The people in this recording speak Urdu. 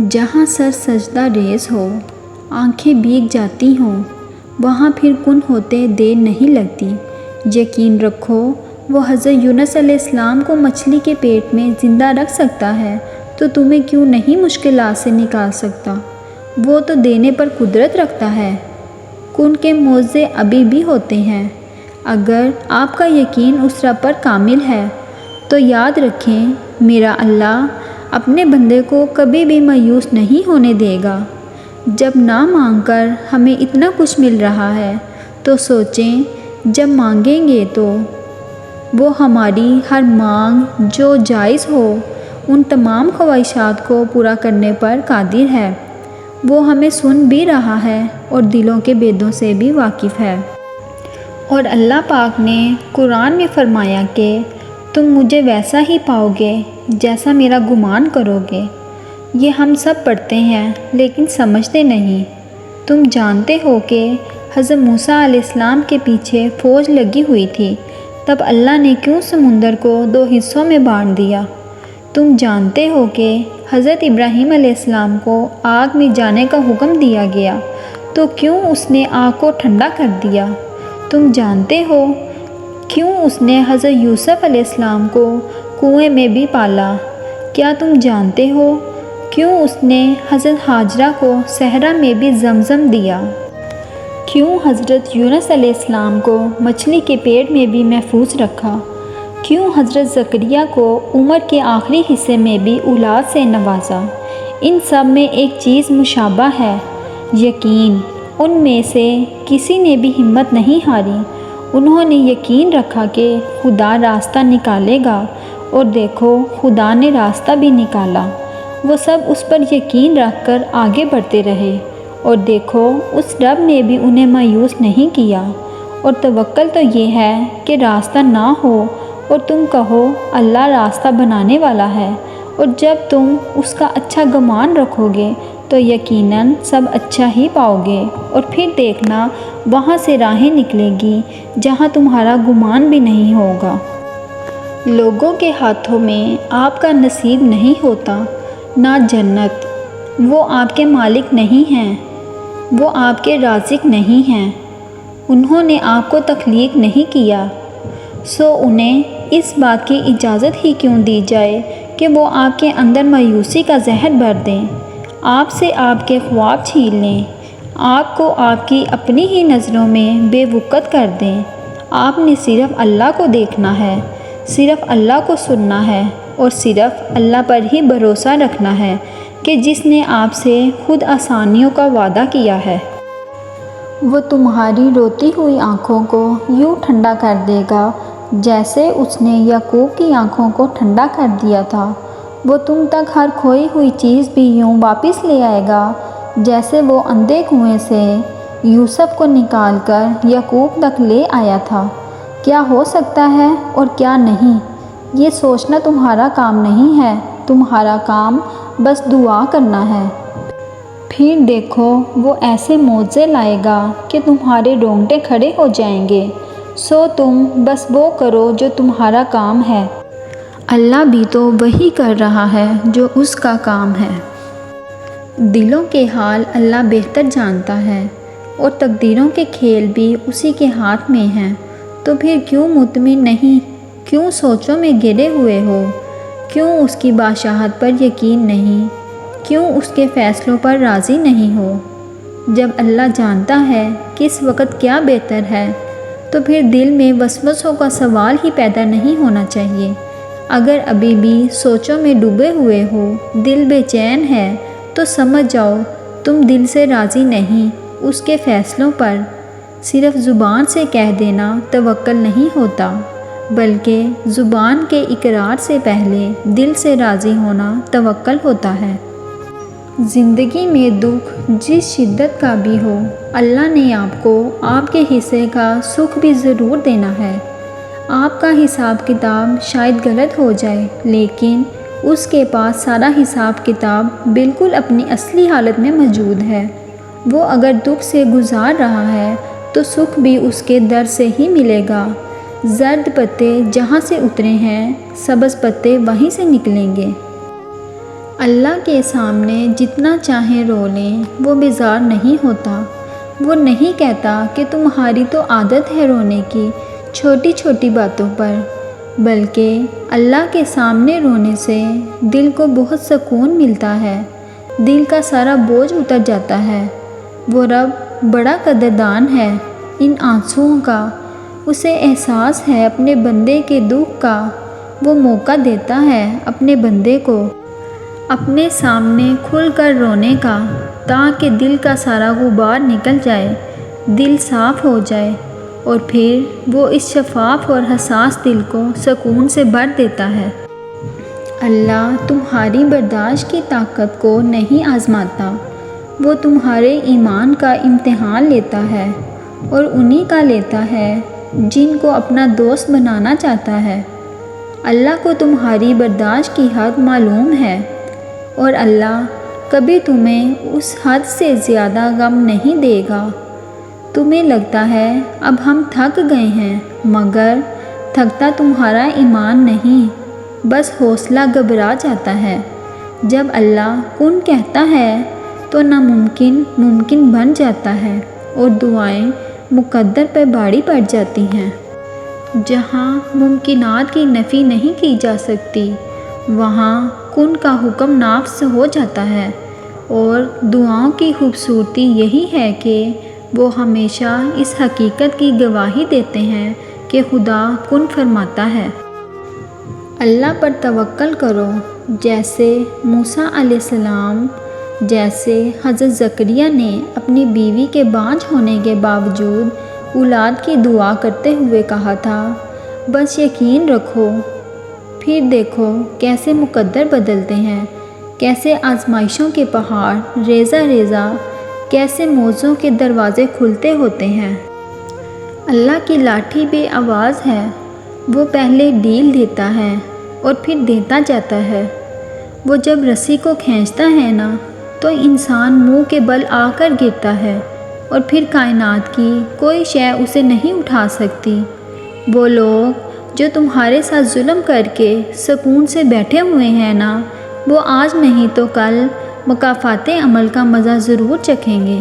جہاں سر سجدہ ریز ہو، آنکھیں بھیگ جاتی ہوں، وہاں پھر کن ہوتے دیر نہیں لگتی۔ یقین رکھو وہ حضرت یونس علیہ السلام کو مچھلی کے پیٹ میں زندہ رکھ سکتا ہے تو تمہیں کیوں نہیں مشکلات سے نکال سکتا؟ وہ تو دینے پر قدرت رکھتا ہے۔ کن کے معجزے ابھی بھی ہوتے ہیں۔ اگر آپ کا یقین اس رب پر کامل ہے تو یاد رکھیں میرا اللہ اپنے بندے کو کبھی بھی مایوس نہیں ہونے دے گا۔ جب نہ مانگ کر ہمیں اتنا کچھ مل رہا ہے تو سوچیں جب مانگیں گے تو وہ ہماری ہر مانگ جو جائز ہو ان تمام خواہشات کو پورا کرنے پر قادر ہے۔ وہ ہمیں سن بھی رہا ہے اور دلوں کے بیدوں سے بھی واقف ہے۔ اور اللہ پاک نے قرآن میں فرمایا کہ تم مجھے ویسا ہی پاؤ گے جیسا میرا گمان کرو گے۔ یہ ہم سب پڑھتے ہیں لیکن سمجھتے نہیں۔ تم جانتے ہو کہ حضرت موسیٰ علیہ السلام کے پیچھے فوج لگی ہوئی تھی، تب اللہ نے کیوں سمندر کو 2 حصوں میں بانٹ دیا؟ تم جانتے ہو کہ حضرت ابراہیم علیہ السلام کو آگ میں جانے کا حکم دیا گیا تو کیوں اس نے آگ کو ٹھنڈا کر دیا؟ تم جانتے ہو کیوں اس نے حضرت یوسف علیہ السلام کو کنویں میں بھی پالا؟ کیا تم جانتے ہو کیوں اس نے حضرت ہاجرہ کو صحرا میں بھی زمزم دیا؟ کیوں حضرت یونس علیہ السلام کو مچھلی کے پیٹ میں بھی محفوظ رکھا؟ کیوں حضرت زکریا کو عمر کے آخری حصے میں بھی اولاد سے نوازا؟ ان سب میں ایک چیز مشابہ ہے، یقین۔ ان میں سے کسی نے بھی ہمت نہیں ہاری۔ انہوں نے یقین رکھا کہ خدا راستہ نکالے گا، اور دیکھو خدا نے راستہ بھی نکالا۔ وہ سب اس پر یقین رکھ کر آگے بڑھتے رہے، اور دیکھو اس رب نے بھی انہیں مایوس نہیں کیا۔ اور توکل تو یہ ہے کہ راستہ نہ ہو اور تم کہو اللہ راستہ بنانے والا ہے، اور جب تم اس کا اچھا گمان رکھو گے تو یقیناً سب اچھا ہی پاؤ گے، اور پھر دیکھنا وہاں سے راہیں نکلے گی جہاں تمہارا گمان بھی نہیں ہوگا۔ لوگوں کے ہاتھوں میں آپ کا نصیب نہیں ہوتا، نہ جنت۔ وہ آپ کے مالک نہیں ہیں، وہ آپ کے رازق نہیں ہیں۔ انہوں نے آپ کو تخلیق نہیں کیا، سو انہیں اس بات کی اجازت ہی کیوں دی جائے کہ وہ آپ کے اندر مایوسی کا زہر بھر دیں، آپ سے آپ کے خواب چھین لیں، آپ کو آپ کی اپنی ہی نظروں میں بے وقت کر دیں۔ آپ نے صرف اللہ کو دیکھنا ہے، صرف اللہ کو سننا ہے، اور صرف اللہ پر ہی بھروسہ رکھنا ہے کہ جس نے آپ سے خود آسانیوں کا وعدہ کیا ہے۔ وہ تمہاری روتی ہوئی آنکھوں کو یوں ٹھنڈا کر دے گا جیسے اس نے یعقوب کی آنکھوں کو ٹھنڈا کر دیا تھا۔ وہ تم تک ہر کھوئی ہوئی چیز بھی یوں واپس لے آئے گا جیسے وہ اندھے کنویں سے یوسف کو نکال کر یعقوب تک لے آیا تھا۔ کیا ہو سکتا ہے اور کیا نہیں، یہ سوچنا تمہارا کام نہیں ہے، تمہارا کام بس دعا کرنا ہے۔ پھر دیکھو وہ ایسے معجزے لائے گا کہ تمہارے رونگٹے کھڑے ہو جائیں گے۔ سو تم بس وہ کرو جو تمہارا کام ہے۔ اللہ بھی تو وہی کر رہا ہے جو اس کا کام ہے۔ دلوں کے حال اللہ بہتر جانتا ہے، اور تقدیروں کے کھیل بھی اسی کے ہاتھ میں ہیں۔ تو پھر کیوں مطمئن نہیں، کیوں سوچوں میں گھرے ہوئے ہو، کیوں اس کی بادشاہت پر یقین نہیں، کیوں اس کے فیصلوں پر راضی نہیں ہو؟ جب اللہ جانتا ہے کس وقت کیا بہتر ہے تو پھر دل میں وسوسوں کا سوال ہی پیدا نہیں ہونا چاہیے۔ اگر ابھی بھی سوچوں میں ڈوبے ہوئے ہو، دل بے چین ہے، تو سمجھ جاؤ تم دل سے راضی نہیں اس کے فیصلوں پر۔ صرف زبان سے کہہ دینا توکل نہیں ہوتا، بلکہ زبان کے اقرار سے پہلے دل سے راضی ہونا توکل ہوتا ہے۔ زندگی میں دکھ جس شدت کا بھی ہو، اللہ نے آپ کو آپ کے حصے کا سکھ بھی ضرور دینا ہے۔ آپ کا حساب کتاب شاید غلط ہو جائے، لیکن اس کے پاس سارا حساب کتاب بالکل اپنی اصلی حالت میں موجود ہے۔ وہ اگر دکھ سے گزار رہا ہے تو سکھ بھی اس کے در سے ہی ملے گا۔ زرد پتے جہاں سے اترے ہیں، سبز پتے وہیں سے نکلیں گے۔ اللہ کے سامنے جتنا چاہیں رو لیں وہ بیزار نہیں ہوتا۔ وہ نہیں کہتا کہ تمہاری تو عادت ہے رونے کی چھوٹی چھوٹی باتوں پر، بلکہ اللہ کے سامنے رونے سے دل کو بہت سکون ملتا ہے، دل کا سارا بوجھ اتر جاتا ہے۔ وہ رب بڑا قدردان ہے ان آنسوؤں کا، اسے احساس ہے اپنے بندے کے دکھ کا، وہ موقع دیتا ہے اپنے بندے کو اپنے سامنے کھل کر رونے کا، تاکہ دل کا سارا غبار نکل جائے، دل صاف ہو جائے، اور پھر وہ اس شفاف اور حساس دل کو سکون سے بھر دیتا ہے۔ اللہ تمہاری برداشت کی طاقت کو نہیں آزماتا، وہ تمہارے ایمان کا امتحان لیتا ہے، اور انہی کا لیتا ہے جن کو اپنا دوست بنانا چاہتا ہے۔ اللہ کو تمہاری برداشت کی حد معلوم ہے، اور اللہ کبھی تمہیں اس حد سے زیادہ غم نہیں دے گا۔ تمہیں لگتا ہے اب ہم تھک گئے ہیں، مگر تھکتا تمہارا ایمان نہیں، بس حوصلہ گھبرا جاتا ہے۔ جب اللہ کن کہتا ہے تو ناممکن ممکن بن جاتا ہے، اور دعائیں مقدر پہ بھاری پڑ جاتی ہیں۔ جہاں ممکنات کی نفی نہیں کی جا سکتی، وہاں کن کا حکم نافذ ہو جاتا ہے، اور دعاؤں کی خوبصورتی یہی ہے کہ وہ ہمیشہ اس حقیقت کی گواہی دیتے ہیں کہ خدا کن فرماتا ہے۔ اللہ پر توکل کرو، جیسے موسیٰ علیہ السلام، جیسے حضرت زکریا نے اپنی بیوی کے بانجھ ہونے کے باوجود اولاد کی دعا کرتے ہوئے کہا تھا، بس یقین رکھو، پھر دیکھو کیسے مقدر بدلتے ہیں، کیسے آزمائشوں کے پہاڑ ریزہ ریزہ، کیسے موزوں کے دروازے کھلتے ہوتے ہیں۔ اللہ کی لاٹھی بے آواز ہے، وہ پہلے ڈھیل دیتا ہے اور پھر دیتا جاتا ہے۔ وہ جب رسی کو کھینچتا ہے نا تو انسان منہ کے بل آ کر گرتا ہے، اور پھر کائنات کی کوئی شے اسے نہیں اٹھا سکتی۔ وہ لوگ جو تمہارے ساتھ ظلم کر کے سکون سے بیٹھے ہوئے ہیں نا، وہ آج نہیں تو کل مکافات عمل کا مزہ ضرور چکھیں گے۔